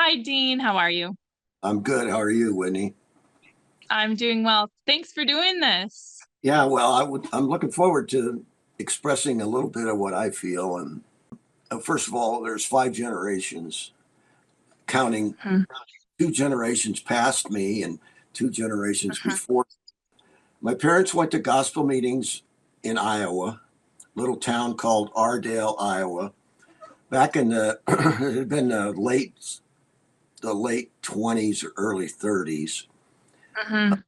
Hi, Dean. How are you? I'm good. How are you, Whitney? I'm doing well. Thanks for doing this. Yeah, well, I'm looking forward to expressing a little bit of what I feel. And first of all, there's five generations, counting Mhm, two generations past me and two generations mhm, before. My parents went to gospel meetings in Iowa, little town called Ardale, Iowa, back in the it had been the late 20s or early 30s, mhm,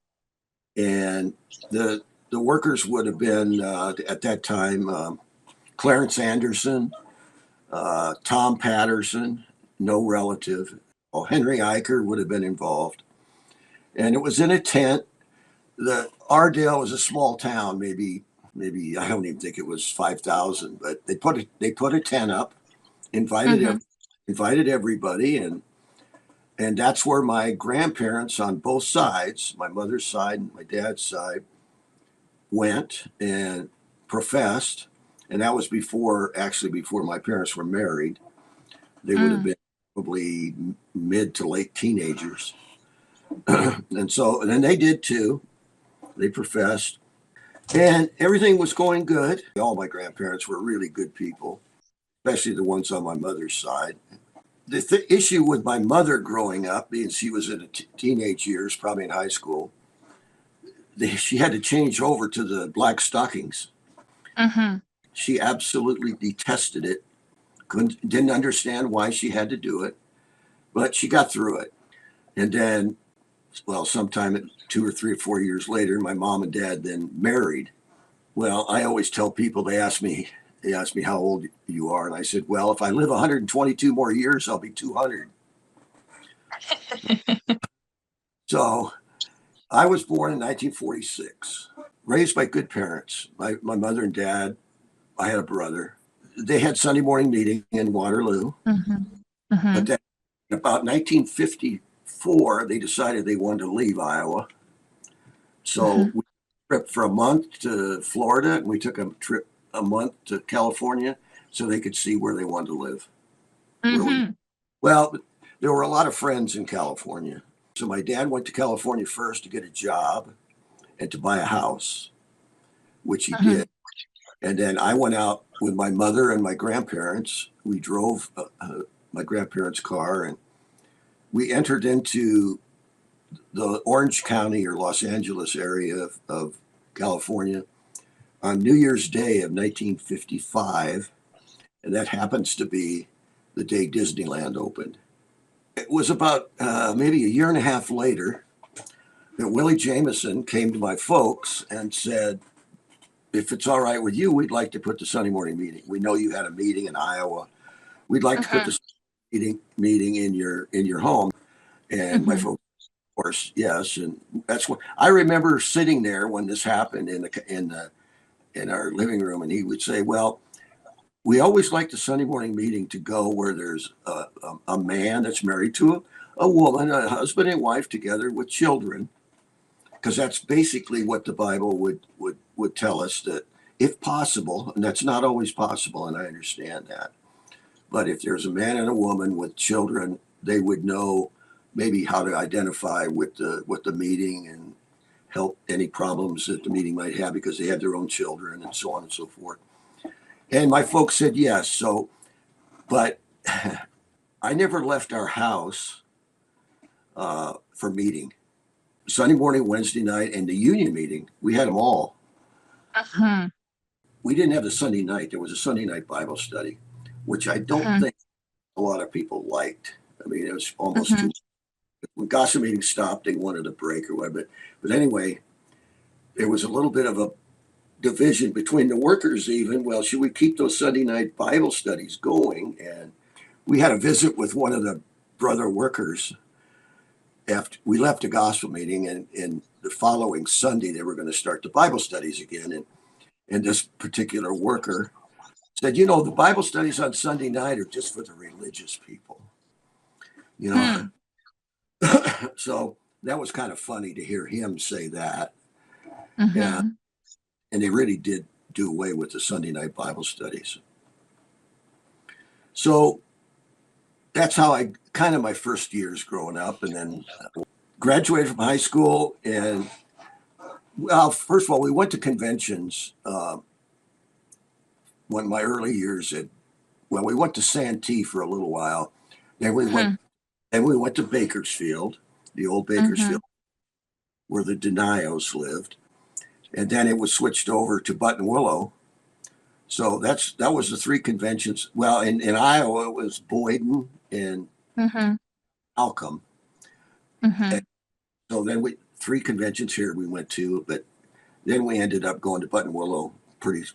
and the workers would have been at that time Clarence Anderson, Tom Patterson, no relative. Oh, Henry Eicher would have been involved, and it was in a tent. The Ardale was a small town, maybe I don't even think it was 5,000, but they put a tent up, invited mhm, ev- invited everybody, and that's where my grandparents on both sides, my mother's side and my dad's side, went and professed, and that was before my parents were married. They would have mm, been probably mid to late teenagers, and then they did too. They professed, and everything was going good. All my grandparents were really good people, especially the ones on my mother's side. The issue with my mother growing up, being she was in the teenage years, probably in high school, she had to change over to the black stockings. mhm, She absolutely detested it. Didn't understand why she had to do it, but she got through it. And then, well, sometime 2 or 3 or 4 years later, my mom and dad then married. Well, I always tell people, they ask me how old you are, and I said, well, if I live 122 more years, I'll be 200. So I was born in 1946, raised by good parents. My mother and dad. I had a brother. They had Sunday morning meeting in Waterloo, mhm, but mhm, then about 1954, they decided they wanted to leave Iowa. So mhm, we trip for a month to Florida, and we took a trip a month to California so they could see where they wanted to live. Where we mhm, well, there were a lot of friends in California. So my dad went to California first to get a job and to buy a house, which he mhm, did. And then I went out with my mother and my grandparents. We drove my grandparents' car, and we entered into the Orange County or Los Angeles area of California on New Year's Day of 1955, and that happens to be the day Disneyland opened. It was about maybe a year and a half later that Willie Jameson came to my folks and said, if it's all right with you, we'd like to put the Sunday morning meeting. We know you had a meeting in Iowa. We'd like to put mhm, the meeting in your home. And my mhm, folks, of course, yes. And that's what I remember sitting there when this happened in our living room, and he would say, "Well, we always like the Sunday morning meeting to go where there's a man that's married to a woman, a husband and wife together with children, because that's basically what the Bible would tell us that if possible, and that's not always possible, and I understand that, but if there's a man and a woman with children, they would know maybe how to identify with the meeting and help any problems that the meeting might have because they have their own children and so on and so forth." And my folks said yes. So, but I never left our house for meeting. Sunday morning, Wednesday night, and the union meeting, we had them all. mhm, We didn't have the Sunday night. There was a Sunday night Bible study, which I don't mhm, think a lot of people liked. I mean, it was almost mhm, too. When gospel meetings stopped, they wanted a break or whatever. But anyway, there was a little bit of a division between the workers. Even, well, should we keep those Sunday night Bible studies going? And we had a visit with one of the brother workers after we left a gospel meeting, and the following Sunday they were going to start the Bible studies again. And this particular worker said, the Bible studies on Sunday night are just for the religious people, you know. mhm, So that was kind of funny to hear him say that. Yeah, mhm, and they really did do away with the Sunday night Bible studies. So that's how I kind of my first years growing up, and then graduated from high school. And well, first of all, we went to conventions when my early years at, well, we went to Santee for a little while. Then we went, Hmm. then we went to Bakersfield, the old Hmm. Bakersfield, where the Denios lived. And then it was switched over to Buttonwillow. So that was the three conventions. Well, in Iowa, it was Boyden and Hmm. Malcolm. And Hmm. so then three conventions here we went to, but then we ended up going to Buttonwillow pretty,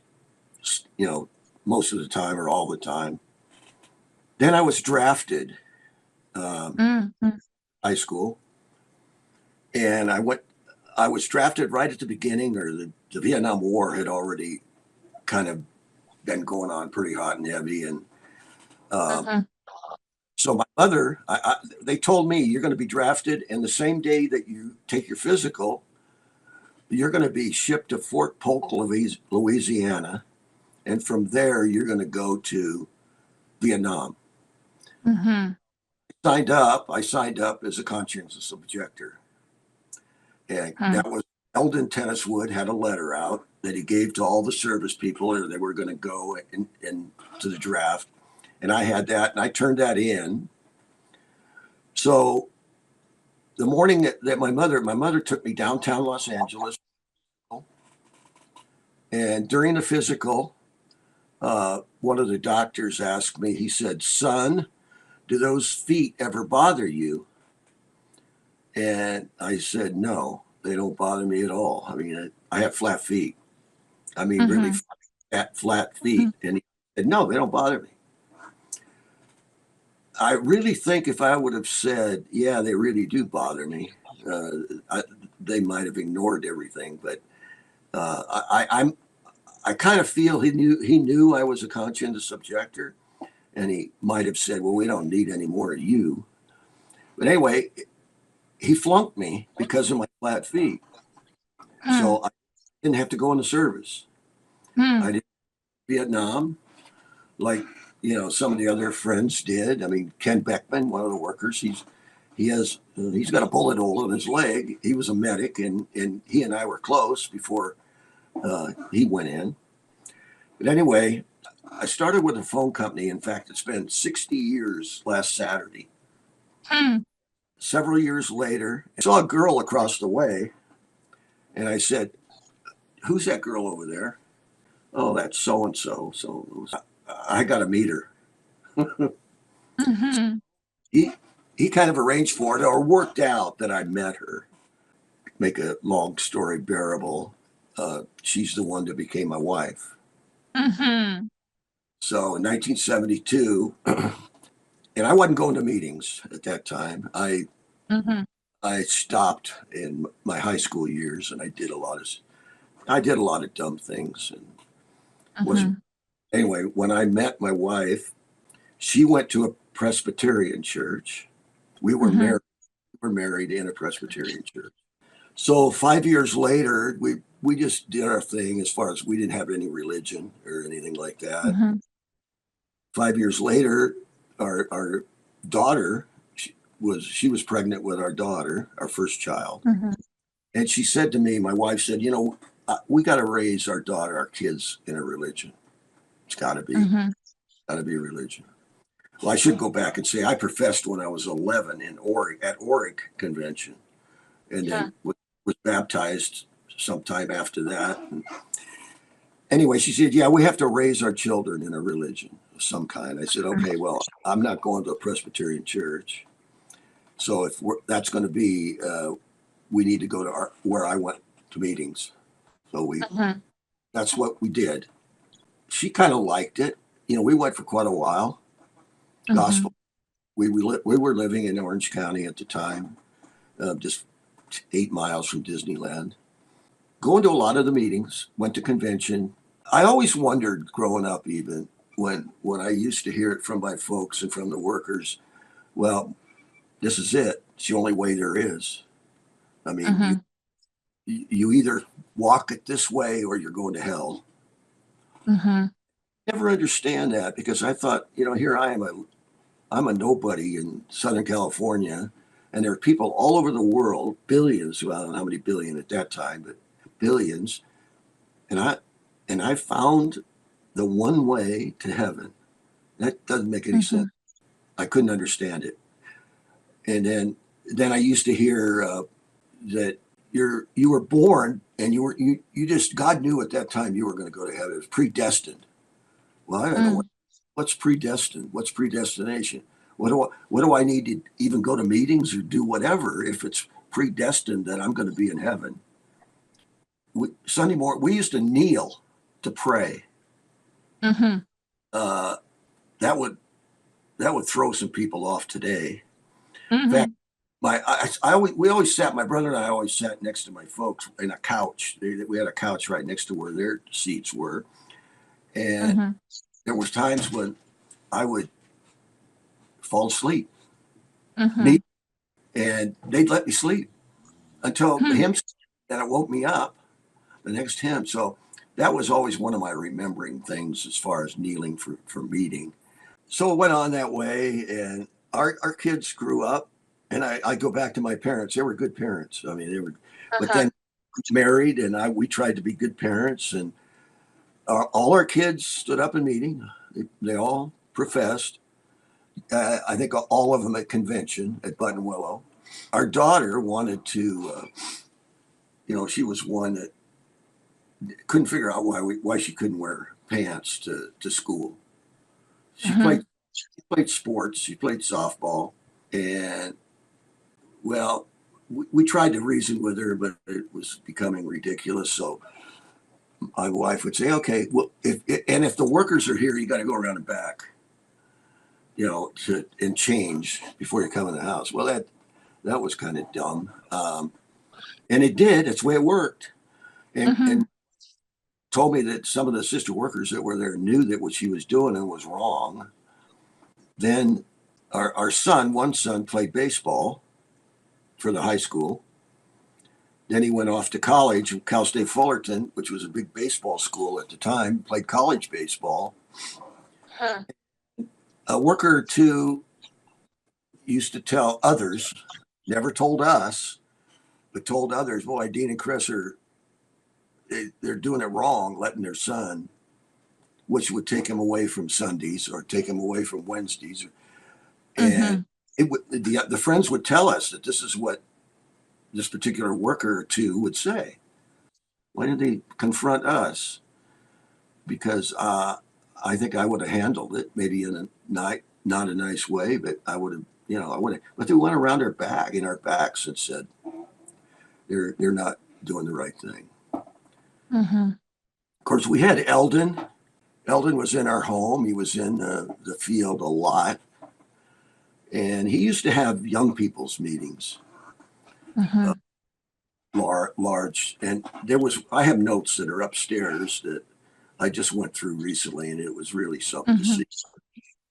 you know, most of the time or all the time. Then I was drafted Hmm. high school, and I was drafted right at the beginning, or the Vietnam War had already kind of been going on pretty hot and heavy. And uh, Hmm. so my mother, they told me, you're going to be drafted, and the same day that you take your physical, you're going to be shipped to Fort Polk, Louisiana. And from there, you're going to go to Vietnam. Hmm. I signed up as a conscientious objector. And Hmm. that was Eldon Tenniswood had a letter out that he gave to all the service people, or they were going to go in to the draft. And I had that, and I turned that in. So the morning that my mother took me downtown Los Angeles, and during the physical, one of the doctors asked me, he said, "Son, do those feet ever bother you?" And I said, "No, they don't bother me at all. I mean, I have flat feet. I mean, really Hmm. flat feet." And he said, "No, they don't bother me." I really think if I would have said, "Yeah, they really do bother me," uh, I, they might have ignored everything. But I kind of feel he knew I was a conscientious objector, and he might have said, "Well, we don't need any more of you." But anyway, he flunked me because of my flat feet, Hmm. so I didn't have to go in the service. I Hmm. did Vietnam like some of the other friends did. I mean, Ken Beckman, one of the workers, he's got a bullet hole in his leg. He was a medic, and he and I were close before he went in. But anyway, I started with a phone company. In fact, it's been 60 years last Saturday. Hmm. Several years later, I saw a girl across the way, and I said, "Who's that girl over there?" "Oh, that's so and so." So I got to meet her. Hmm. he he kind of arranged for it, or worked out that I met her. Make a long story bearable, she's the one that became my wife. Hmm. So in 1972, and I wasn't going to meetings at that time. Hmm. I stopped in my high school years, and I did a lot of dumb things, and wasn't Hmm. anyway. When I met my wife, she went to a Presbyterian church. We were Hmm. married. We were married in a Presbyterian church. So 5 years later, we just did our thing. As far as, we didn't have any religion or anything like that. Hmm. 5 years later, our daughter, she was pregnant with our daughter, our first child. Hmm. And she said to me, my wife said, we got to raise our daughter, our kids, in a religion. It's Hmm. got to be a religion. Well, I should go back and say I professed when I was 11 at Oric convention, and then was baptized sometime after that. And anyway, she said, "Yeah, we have to raise our children in a religion of some kind." I said, "Okay, well, I'm not going to a Presbyterian church, so if that's going to be, we need to go to where I went to meetings." So Hmm. that's what we did. She kind of liked it. We went for quite a while. Hmm. Gospel. We were living in Orange County at the time, just 8 miles from Disneyland. Going to a lot of the meetings, went to convention. I always wondered growing up, even when I used to hear it from my folks and from the workers, well, this is it. It's the only way there is. I mean, Hmm. you either walk it this way or you're going to hell. Hmm. Never understand that, because I thought, here I am. I'm a nobody in Southern California, and there are people all over the world, billions. Well, I don't know how many billion at that time, but billions. And I found the one way to heaven. That doesn't make any sense. Mhm. I couldn't understand it. And then I used to hear that you were born and you just God knew at that time you were going to go to heaven. It was predestined. Well, I don't know Mm. what's predestined. What's predestination? What do I need to even go to meetings or do whatever if it's predestined that I'm going to be in heaven? Sunday morning we used to kneel to pray. Mhm. Uh, that would that would throw some people off today. In fact, Mhm. we always sat. My brother and I always sat next to my folks in a couch. We had a couch right next to where their seats were, and Mhm. there was times when I would fall asleep, Mhm. and they'd let me sleep until the Hmm. hymn, and it woke me up. The next hymn. So that was always one of my remembering things as far as kneeling for meeting. So it went on that way, and our kids grew up, and I go back to my parents. They were good parents. I mean, they were, but Uh-huh. then married, and we tried to be good parents, and all our kids stood up in meeting. They all professed. I think all of them at convention at Button Willow. Our daughter wanted to, she was one that couldn't figure out why she couldn't wear pants to school. She played Mhm. she played sports. She played softball, and well, we tried to reason with her, but it was becoming ridiculous. So my wife would say, "Okay, well, if the workers are here, you got to go around the back, and change before you come in the house." Well, that was kind of dumb, and it did. That's the way it worked, and Mhm. told me that some of the sister workers that were there knew that what she was doing and was wrong. Then one son played baseball for the high school. Then he went off to college, Cal State Fullerton, which was a big baseball school at the time, played college baseball. Huh. A worker or two used to tell others, never told us, but told others, boy, Dean and Chris they're doing it wrong, letting their son, which would take him away from Sundays or take him away from Wednesdays. And Mhm. the friends would tell us that this is what this particular worker or two would say. Why did they confront us? Because I think I would have handled it, maybe in a not a nice way, but I would have, I would have. But they went around in our backs, and said they're not doing the right thing. Mhm. Of course, we had Eldon. Eldon was in our home. He was in the field a lot, and he used to have young people's meetings, uh, Mhm. large. And I have notes that are upstairs that I just went through recently, and it was really something to Mhm. see.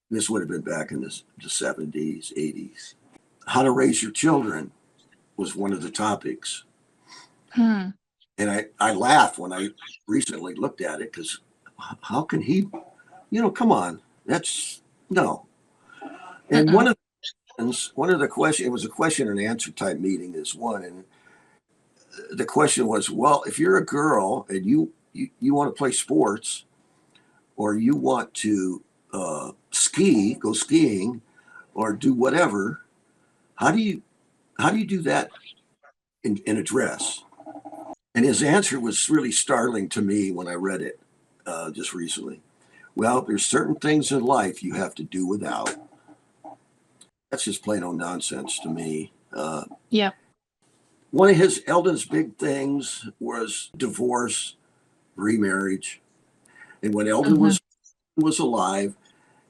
This would have been back in the 70s, 80s. How to raise your children was one of the topics. Hmm. And I laughed when I recently looked at it because how can he, come on, that's no. And Mm-mm. one of the questions, it was a question and answer type meeting, is one. And the question was, well, if you're a girl and you want to play sports or you want to go skiing or do whatever, how do you do that in a dress? And his answer was really startling to me when I read it just recently. Well, there's certain things in life you have to do without. That's just plain old nonsense to me. Yep. One of his Eldon's big things was divorce, remarriage, and when Eldon Mhm. was alive,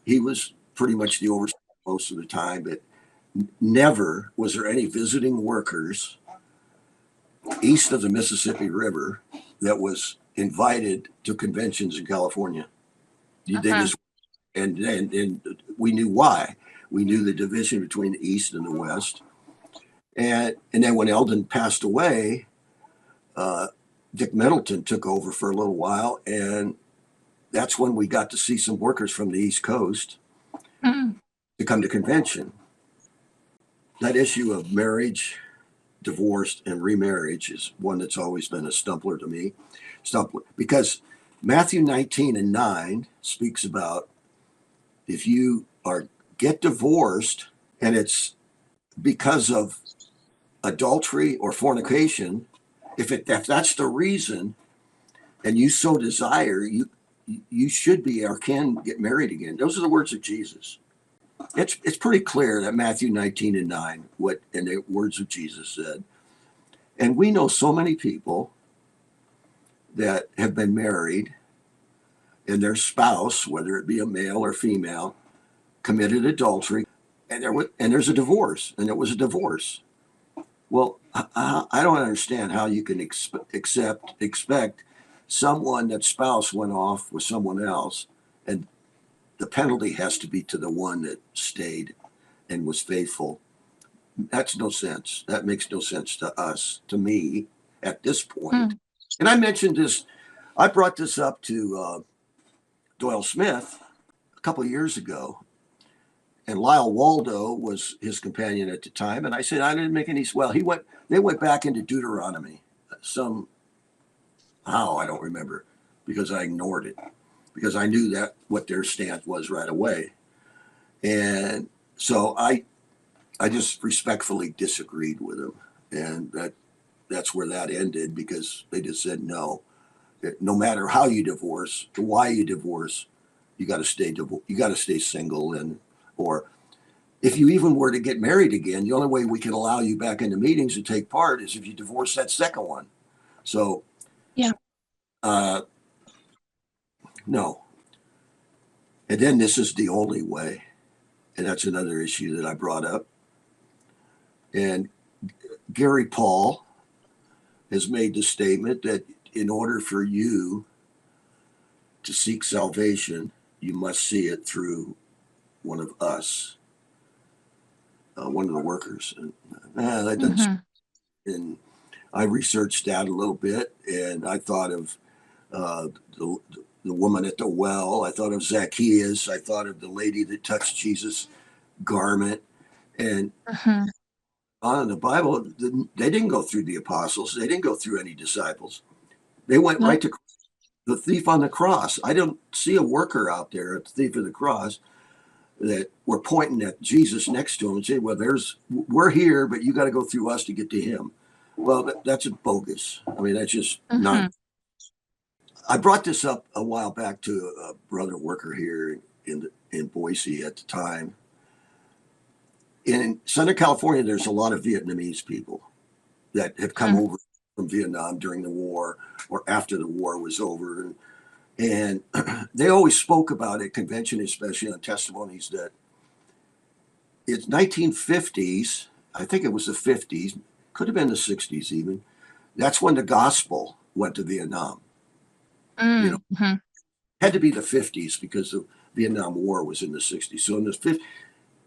he was pretty much the overseer most of the time. But never was there any visiting workers east of the Mississippi River that was invited to conventions in California. They Uh-huh. just and we knew why. We knew the division between the East and the West, and then when Eldon passed away, uh, Dick Middleton took over for a little while, and that's when we got to see some workers from the East Coast. Mm. to come to convention. That issue of marriage, divorce, and remarriage is one that's always been a stumbler to me. Because Matthew 19:9 speaks about if you are get divorced and it's because of adultery or fornication, if that's the reason and you so desire, you should be or can get married again. Those are the words of Jesus. It's pretty clear that Matthew 19:9, what in the words of Jesus said. And we know so many people that have been married and their spouse, whether it be a male or female, committed adultery, and there's a divorce, and it was a divorce. Well, I don't understand how you can expect someone that spouse went off with someone else, and the penalty has to be to the one that stayed and was faithful. That's no sense. That makes no sense to us, to me, at this point. Mm. And I mentioned this. I brought this up to Doyle Smith a couple of years ago, and Lyle Waldo was his companion at the time. And I said, I didn't make any. Well, they went back into Deuteronomy. Somehow I don't remember because I ignored it because I knew that what their stance was right away. And so I just respectfully disagreed with them. And that's where that ended because they just said no. No matter how you divorce, why you divorce, you got to stay single, and or if you even were to get married again, the only way we can allow you back into meetings and take part is if you divorce that second one. So, Yeah. No. And then this is the only way, and that's another issue that I brought up. And Gary Paul has made the statement that in order for you to seek salvation, you must see it through one of us, one of the workers. And that doesn't. Mm-hmm. And I researched that a little bit, and I thought of the woman at the well. I thought of Zacchaeus. I thought of the lady that touched Jesus' garment. And Mm-hmm. on in the Bible, they didn't go through the apostles. They didn't go through any disciples. They went No. right to the thief on the cross. I don't see a worker out there at the thief of the cross that were pointing at Jesus next to him and saying, well, we're here, but you got to go through us to get to him. Well, that's a bogus. I mean, that's just not. Mm-hmm. I brought this up a while back to a brother worker here in Boise at the time. In Southern California, there's a lot of Vietnamese people that have come over from Vietnam during the war or after the war was over. And they always spoke about at convention, especially on testimonies, that it's 1950s. I think it was the 50s, could have been the 60s even. That's when the gospel went to Vietnam. Mm-hmm. Had to be the 50s because the Vietnam War was in the 60s. So in the 50s,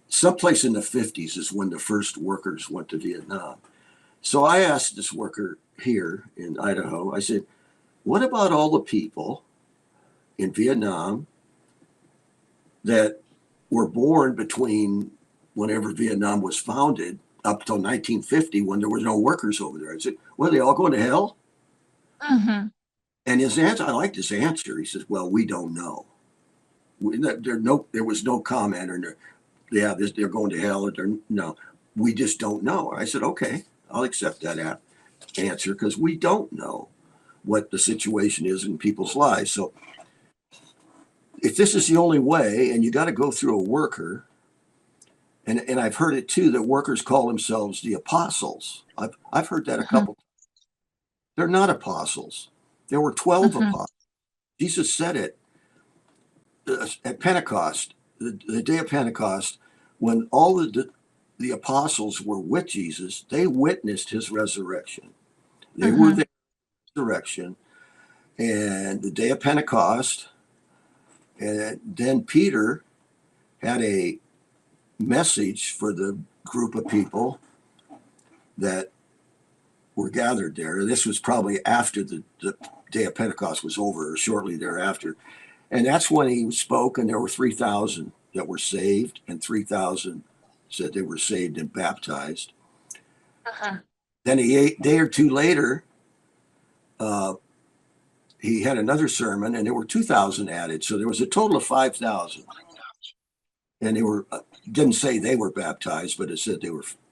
someplace in the 50s is when the first workers went to Vietnam. So I asked this worker here in Idaho, I said, what about all the people in Vietnam that were born between whenever Vietnam was founded up till 1950 when there were no workers over there? I said, well, they all going to hell? Mm-hmm. And his answer, I liked his answer. He says, well, we don't know. There was no comment or they're going to hell. Or no, we just don't know. I said, okay, I'll accept that answer because we don't know what the situation is in people's lives. So if this is the only way and you got to go through a worker, and I've heard it too, that workers call themselves the apostles. I've heard that a couple times. They're not apostles. There were 12 Mm-hmm. apostles. Jesus said it at Pentecost, the day of Pentecost, when all the apostles were with Jesus, they witnessed his resurrection. They were there at the resurrection. And the day of Pentecost, and then Peter had a message for the group of people that were gathered there. This was probably after the day of Pentecost was over, or shortly thereafter. And that's when he spoke, and there were 3,000 that were saved, and 3,000 said they were saved and baptized. Uh-huh. Then a day or two later, he had another sermon, and there were 2,000 added. So there was a total of 5,000. And they were didn't say they were baptized, but it said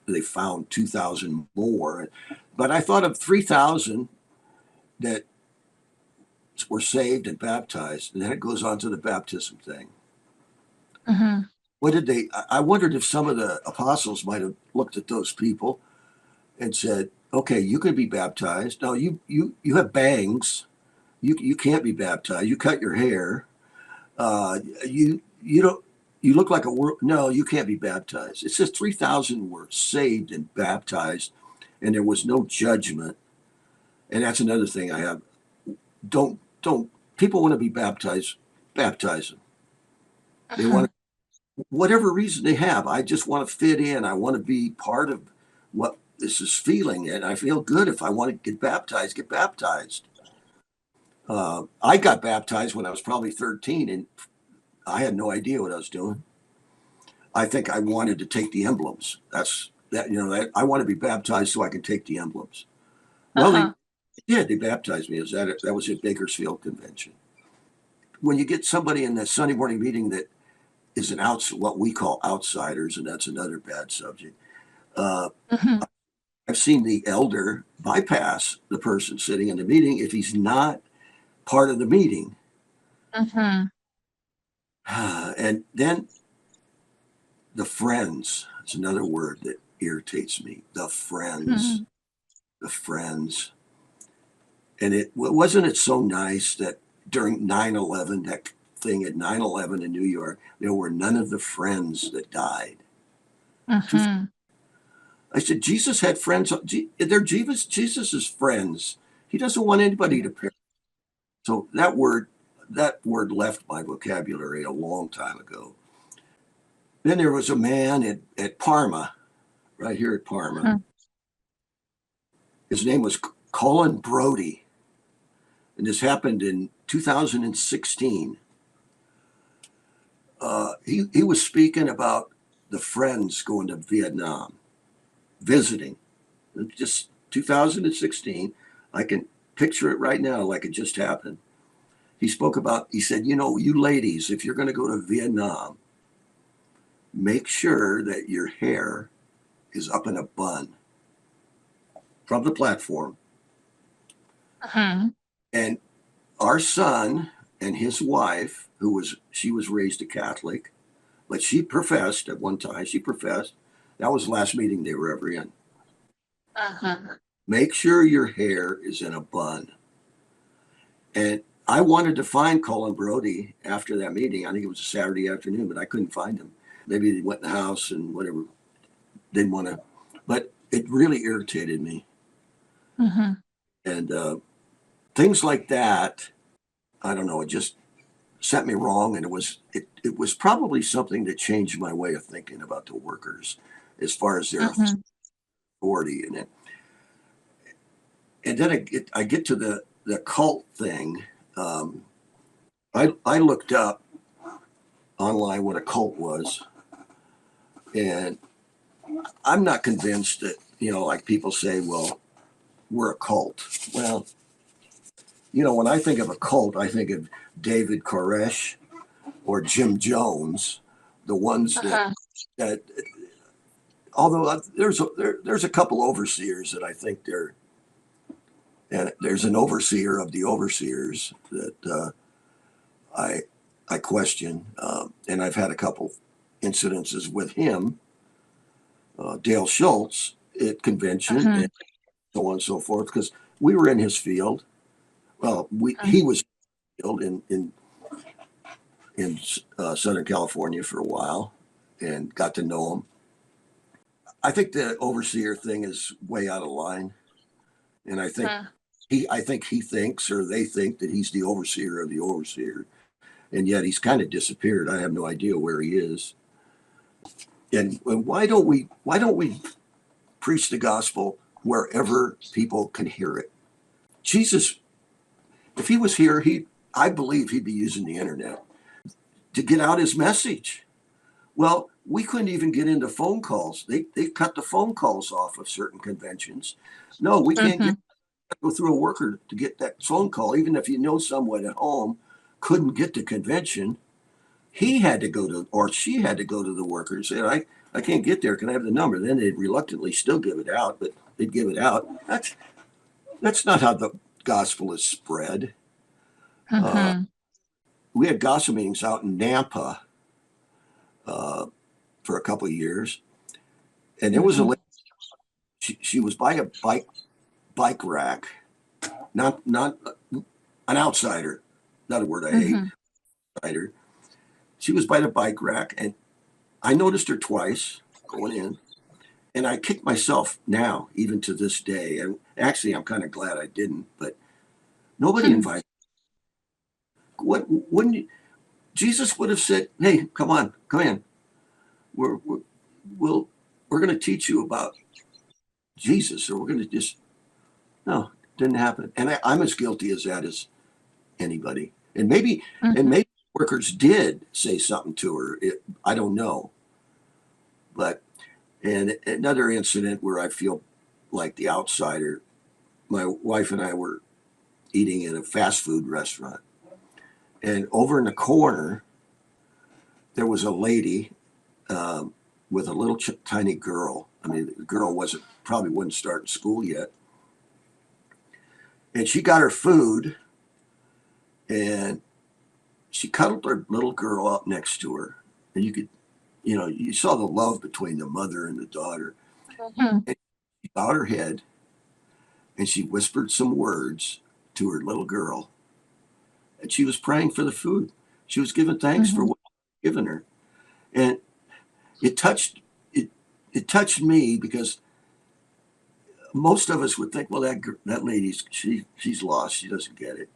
they found 2,000 more. But I thought of 3,000 that were saved and baptized, and then it goes on to the baptism thing. Uh-huh. What did they? I wondered if some of the apostles might have looked at those people and said, "Okay, you can be baptized. No, you have bangs. You can't be baptized. You cut your hair. You don't. You look like a world. No, you can't be baptized." It says 3,000 were saved and baptized, and there was no judgment. And that's another thing I have. Don't people want to be baptized? Baptize them. They Uh-huh. want whatever reason they have. I just want to fit in. I want to be part of what this is feeling, and I feel good if I want to get baptized. Get baptized. I got baptized when I was probably 13, and I had no idea what I was doing. I think I wanted to take the emblems. That's that. That I want to be baptized so I can take the emblems. Well, they Uh-huh. did. They baptized me. That was at Bakersfield Convention. When you get somebody in that Sunday morning meeting that is what we call outsiders, and that's another bad subject. Uh, Uh-huh. I've seen the elder bypass the person sitting in the meeting if he's not part of the meeting. Uh-huh. And then the friends. It's another word that irritates me. The friends. Uh-huh. The friends. And wasn't it so nice that during 9/11, that thing at 9/11 in New York, there were none of the friends that died. Uh-huh. I said, Jesus had friends. They're Jesus's friends. He doesn't want anybody to perish. So that word left my vocabulary a long time ago. Then there was a man at Parma, right here at Parma. Uh-huh. His name was Colin Brody, and this happened in 2016. He was speaking about the friends going to Vietnam, visiting. Just 2016. I can picture it right now like it just happened. He said, you ladies, if you're going to go to Vietnam, make sure that your hair is up in a bun from the platform. Uh-huh. And our son and his wife, she was raised a Catholic, but she professed at one time, that was the last meeting they were ever in. Uh-huh. Make sure your hair is in a bun. And I wanted to find Colin Brody after that meeting. I think it was a Saturday afternoon, but I couldn't find him. Maybe they went in the house and whatever. Didn't want to, but it really irritated me. Uh-huh. And things like that, I don't know, it just set me wrong. And it was probably something that changed my way of thinking about the workers as far as their Uh-huh. authority in it. And then I get to the cult thing. I looked up online what a cult was, and I'm not convinced that, like people say, well, we're a cult. Well, when I think of a cult, I think of David Koresh or Jim Jones, the ones Uh-huh. that although there's a couple overseers that I think and there's an overseer of the overseers that I question, and I've had a couple incidences with him, Dale Schultz, at convention Uh-huh. and so on and so forth, because we were in his field. Well, Uh-huh. he was in the field in Southern California for a while, and got to know him. I think the overseer thing is way out of line, and I think he thinks or they think that he's the overseer of the overseer, and yet he's kind of disappeared. I have no idea where he is. And why don't we preach the gospel wherever people can hear it? Jesus, if he was here, I believe he'd be using the internet to get out his message. Well, we couldn't even get into phone calls. They cut the phone calls off of certain conventions. No, we can't Mhm. go through a worker to get that phone call, even if you know someone at home couldn't get to convention. He had to go to, or she had to go to the worker and say, I can't get there. Can I have the number? Then they'd reluctantly still give it out, but they'd give it out. That's not how the gospel is spread. Uh, Mhm. we had gospel meetings out in Nampa uh, for a couple of years, and there was a Mhm. lady, she was by a bike rack, not an outsider, not a word I hate, Mhm. outsider. She was by the bike rack, and I noticed her twice going in, and I kick myself now, even to this day. And actually, I'm kind of glad I didn't. But nobody Mhm. invited. What wouldn't you, Jesus would have said, "Hey, come on, come in. We're we'll, we're going to teach you about Jesus, or we're going to just no." Didn't happen, and I'm as guilty as that as anybody. And Mhm. maybe workers did say something to her. I don't know, but and another incident where I feel like the outsider. My wife and I were eating in a fast food restaurant. And over in the corner, there was a lady with a little tiny girl. I mean, the girl probably wasn't starting school yet. And she got her food and she cuddled her little girl up next to her. And you saw the love between the mother and the daughter. Mhm. And she bowed her head and she whispered some words to her little girl. And she was praying for the food. She was giving thanks for Mhm. what I'd given her. And it touched it it touched me because most of us would think, well, that lady's she's lost. She doesn't get it.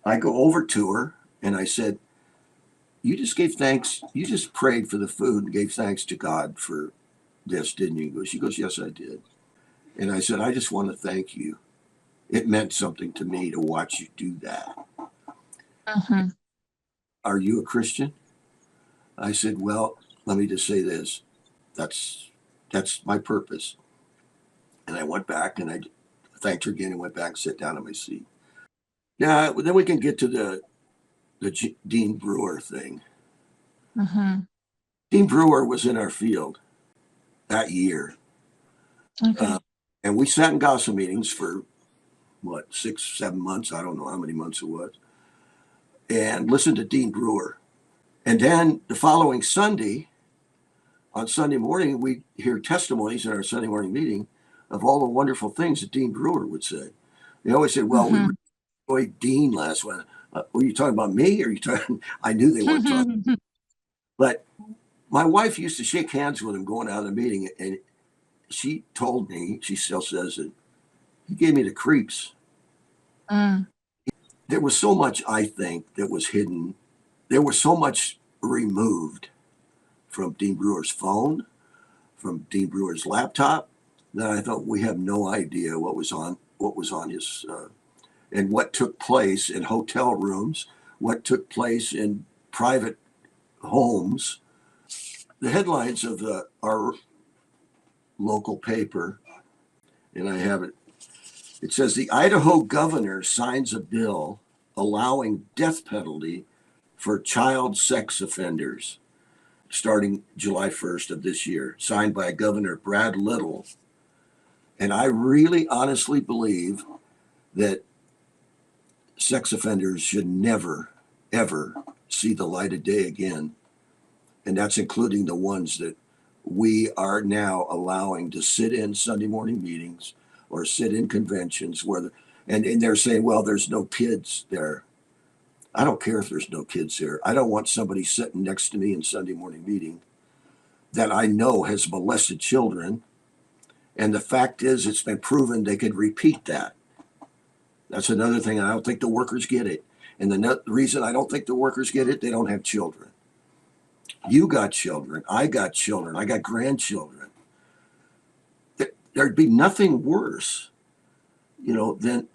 I go over to her and I said, "You just gave thanks. You just prayed for the food and gave thanks to God for this, didn't you?" She goes, "Yes, I did." And I said, "I just want to thank you. It meant something to me to watch you do that. Mhm. Are you a Christian?" I said, "Well, let me just say this. That's that's my purpose." And I went back and I thanked her again and went back and sat down in my seat. Yeah, then we can get to the Dean Brewer thing. Mhm. Dean Brewer was in our field that year, uh, Okay. and we sat in gospel meetings for what 6, 7 months. I don't know how many months it was, and listened to Dean Brewer. And then the following Sunday, on Sunday morning, we hear testimonies in our Sunday morning meeting of all the wonderful things that Dean Brewer would say. They always said, "Well, we Mhm. enjoyed Dean last one." Were you talking about me? Or you talking? I knew they weren't talking, but my wife used to shake hands with him going out of the meeting, and she told me, she still says it, he gave me the creeps. Mm. There was so much, I think, that was hidden. There was so much removed from Dean Brewer's phone, from Dean Brewer's laptop, that I thought we have no idea what was on his and what took place in hotel rooms, what took place in private homes. The headlines of our local paper, and I have it. It says the Idaho governor signs a bill allowing death penalty for child sex offenders starting July 1st of this year, signed by Governor Brad Little. And I really honestly believe that sex offenders should never, ever see the light of day again. And that's including the ones that we are now allowing to sit in Sunday morning meetings or sit in conventions and they're saying, well, there's no kids there. I don't care if there's no kids there. I don't want somebody sitting next to me in Sunday morning meeting that I know has molested children. And the fact is, it's been proven they could repeat that. That's another thing. I don't think the workers get it. And the reason I don't think the workers get it, they don't have children. You got children. I got children. I got grandchildren. There'd be nothing worse, than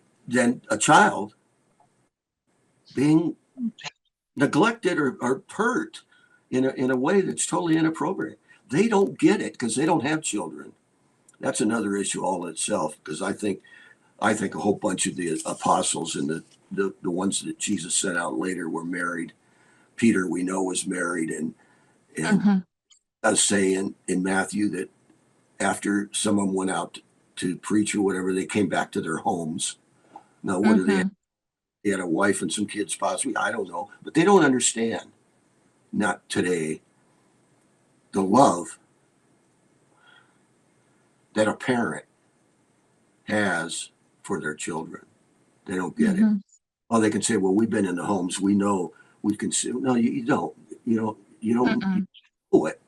a child being neglected or hurt. in a way that's totally inappropriate. They don't get it because they don't have children. That's another issue all in itself, because I think a whole bunch of the apostles and the ones that Jesus sent out later were married. Peter, we know, was married, and Mhm. does say in Matthew that after someone went out to preach or whatever, they came back to their homes. Now, what do they have? Mhm. They had a wife and some kids, possibly. I don't know, but they don't understand. Not today. The love that a parent has for their children. They don't get it. Mhm. Oh, they can say, "Well, we've been in the homes. We know. We can see." No, you don't. You Mm-mm. know it.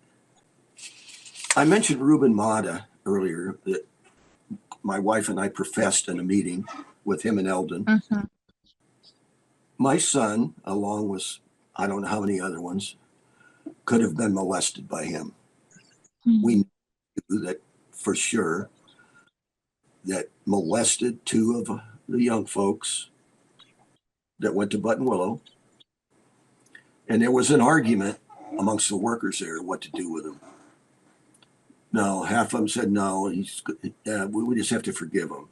I mentioned Ruben Mata earlier, that my wife and I professed in a meeting with him and Eldon. Mhm. My son, along with I don't know how many other ones, could have been molested by him. Mhm. We knew that for sure, that molested two of the young folks that went to Button Willow. And there was an argument amongst the workers there what to do with him. No, half of them said no. We just have to forgive him.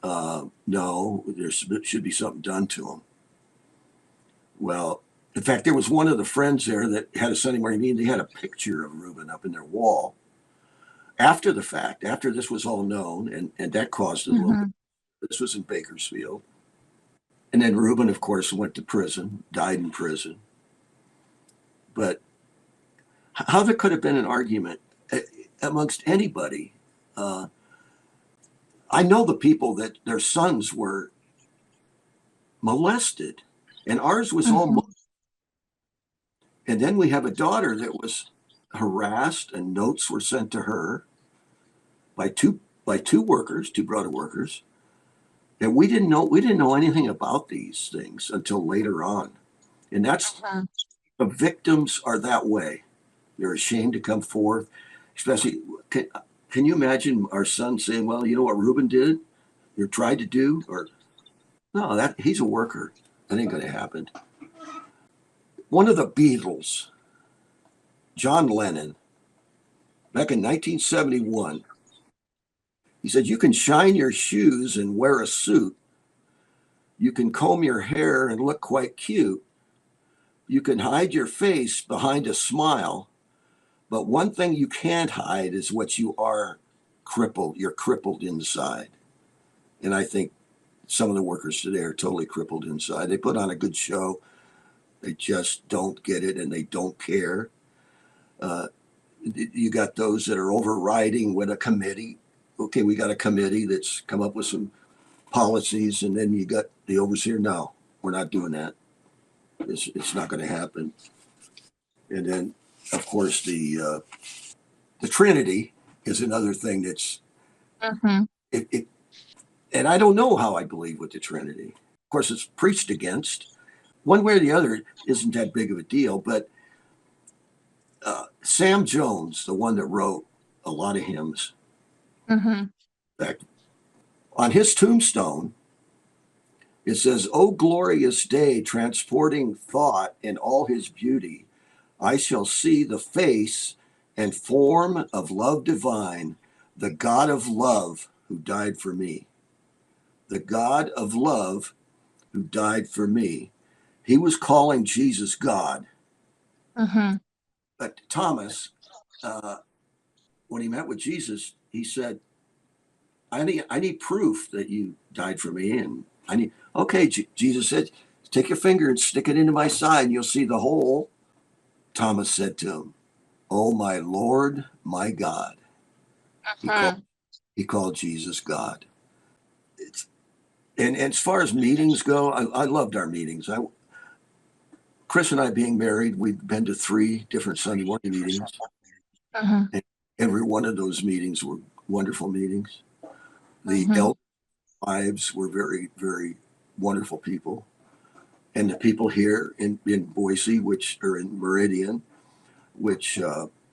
No, there should be something done to him. Well, in fact, there was one of the friends there that had a Sunday morning meeting. They had a picture of Reuben up in their wall. After the fact, after this was all known, and that caused a little bit. Mhm. This was in Bakersfield. And then Reuben, of course, went to prison, died in prison. But how there could have been an argument amongst anybody. Uh, I know the people that their sons were molested, and ours was Mhm. all. And then we have a daughter that was harassed, and notes were sent to her by two workers, two brother workers, and we didn't know anything about these things until later on. And that's Mhm. the victims are that way. They're ashamed to come forth, especially. Can you imagine our son saying, "Well, you know what Reuben did or tried to do," or no, that he's a worker. That ain't going to happen. One of the Beatles, John Lennon, back in 1971, he said, "You can shine your shoes and wear a suit. You can comb your hair and look quite cute. You can hide your face behind a smile. But one thing you can't hide is what you are crippled. You're crippled inside." And I think some of the workers today are totally crippled inside. They put on a good show. They just don't get it and they don't care. Uh, you got those that are overriding with a committee. Okay, we got a committee that's come up with some policies, and then you got the overseer. No, we're not doing that. It's not going to happen. And then, of course, the Trinity is another thing that's Mhm. it. And I don't know how I believe with the Trinity. Of course, it's preached against. One way or the other isn't that big of a deal. But Sam Jones, the one that wrote a lot of hymns, Mhm. in fact, on his tombstone, it says, "O glorious day, transporting thought in all his beauty, I shall see the face and form of love divine, the God of love who died for me." The God of love who died for me. He was calling Jesus God. Mhm. But Thomas, uh, when he met with Jesus, he said, I need proof that you died for me. And okay, Jesus said, "Take your finger and stick it into my side, and you'll see the hole." Thomas said to him, "Oh, my Lord, my God." He called, Mhm. he called Jesus God. It's, and as far as meetings go, I loved our meetings. Chris and I, being married, we've been to 3 different Sunday morning meetings. Mhm. And every one of those meetings were wonderful meetings. The Mhm. elder wives were very, very wonderful people. And the people here in Boise, which are in Meridian, which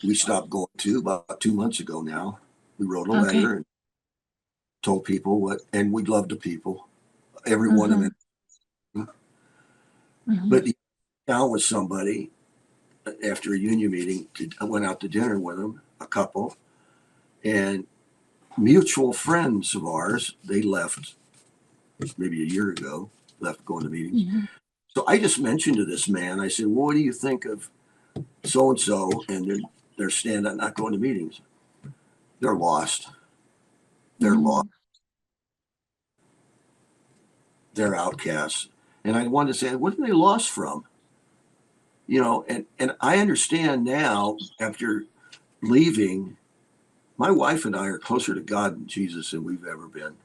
we stopped going to about 2 months ago now. We wrote a Okay. letter and told people and we loved the people, every one of Mhm. them. Mhm. But you sit down with somebody after a union meeting. I went out to dinner with them, a couple, and mutual friends of ours. They left maybe a year ago. Left going to meetings. Mhm. So I just mentioned to this man. I said, "Well, what do you think of so and so?" And they're stand up, not going to meetings. They're lost. They're lost. Mhm. They're outcasts. And I wanted to say, what are they lost from? And I understand now after leaving, my wife and I are closer to God and Jesus than we've ever been.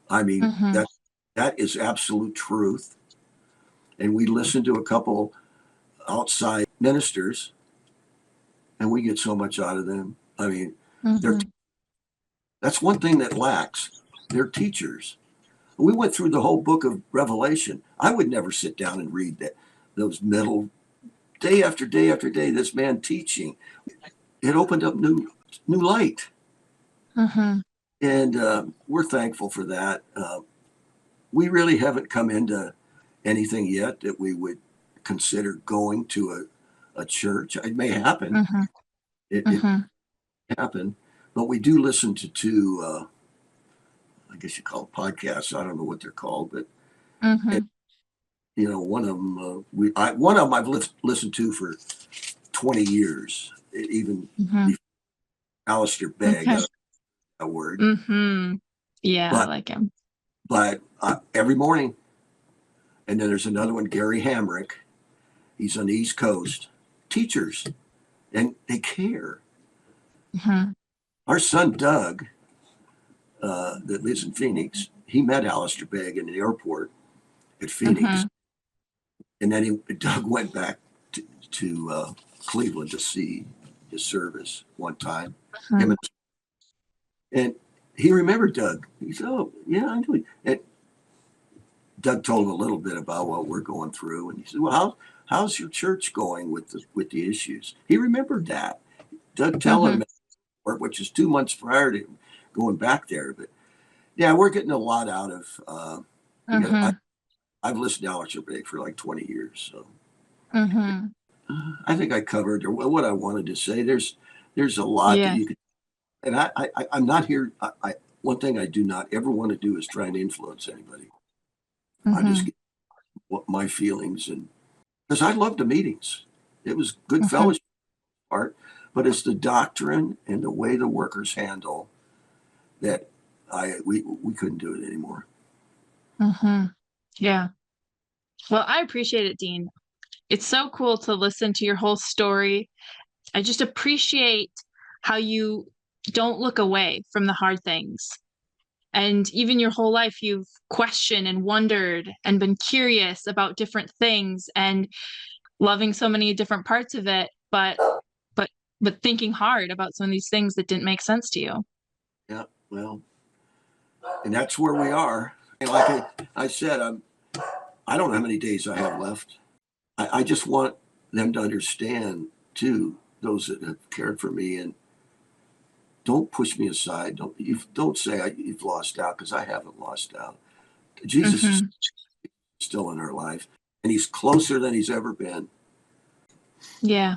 I mean, Mhm. that is absolute truth. And we listen to a couple outside ministers and we get so much out of them. I mean, they're Mhm. that's one thing that lacks. They're teachers. We went through the whole book of Revelation. I would never sit down and read those middle day after day after day. This man teaching, it opened up new light, Mhm. and we're thankful for that. We really haven't come into anything yet that we would consider going to a church. It may happen. Mhm. It Mhm. happen, but we do listen to two. I guess you call it podcasts. I don't know what they're called, but and, Mhm. one of them one of them I've listened to for 20 years. Even Mhm. before Alistair Begg, Okay. a word, Mhm. Yeah, I but like him. every morning. And then there's another one, Gary Hamrick. He's on the East Coast. Teachers, and they care. Mhm. Our son Doug, that lives in Phoenix, he met Alistair Begg in the airport at Phoenix, Mhm. and then Doug went back to Cleveland to see his service one time. Him Mhm. and he remembered Doug. He said, "Oh, yeah, I know." And Doug told him a little bit about what we're going through, and he said, "Well, how's your church going with the issues?" He remembered that. Doug telling Mhm. him, which is 2 months prior to going back there. But yeah, we're getting a lot out of. We got. Mhm. I've listened to Alex Big for like 20 years, so Mhm. I think I covered what I wanted to say. There's a lot that Yeah. you could, and I'm not here. One thing I do not ever want to do is try and influence anybody. I just Mhm. get what my feelings, and because I love the meetings. It was good Mhm. fellowship part, but it's the doctrine and the way the workers handle that we couldn't do it anymore. Mhm. Yeah. Well, I appreciate it, Dean. It's so cool to listen to your whole story. I just appreciate how you don't look away from the hard things. And even your whole life, you've questioned and wondered and been curious about different things and loving so many different parts of it, but but thinking hard about some of these things that didn't make sense to you. Yeah, well, and that's where we are. And like I said, I don't know how many days I have left. I just want them to understand too, those that have cared for me, and don't push me aside. Don't say you've lost out, because I haven't lost out. Jesus is Mhm. still in our life, and He's closer than He's ever been. Yeah.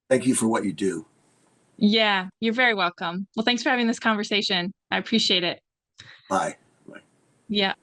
Thank you for what you do. Yeah, you're very welcome. Well, thanks for having this conversation. I appreciate it. Bye. Bye. Yeah.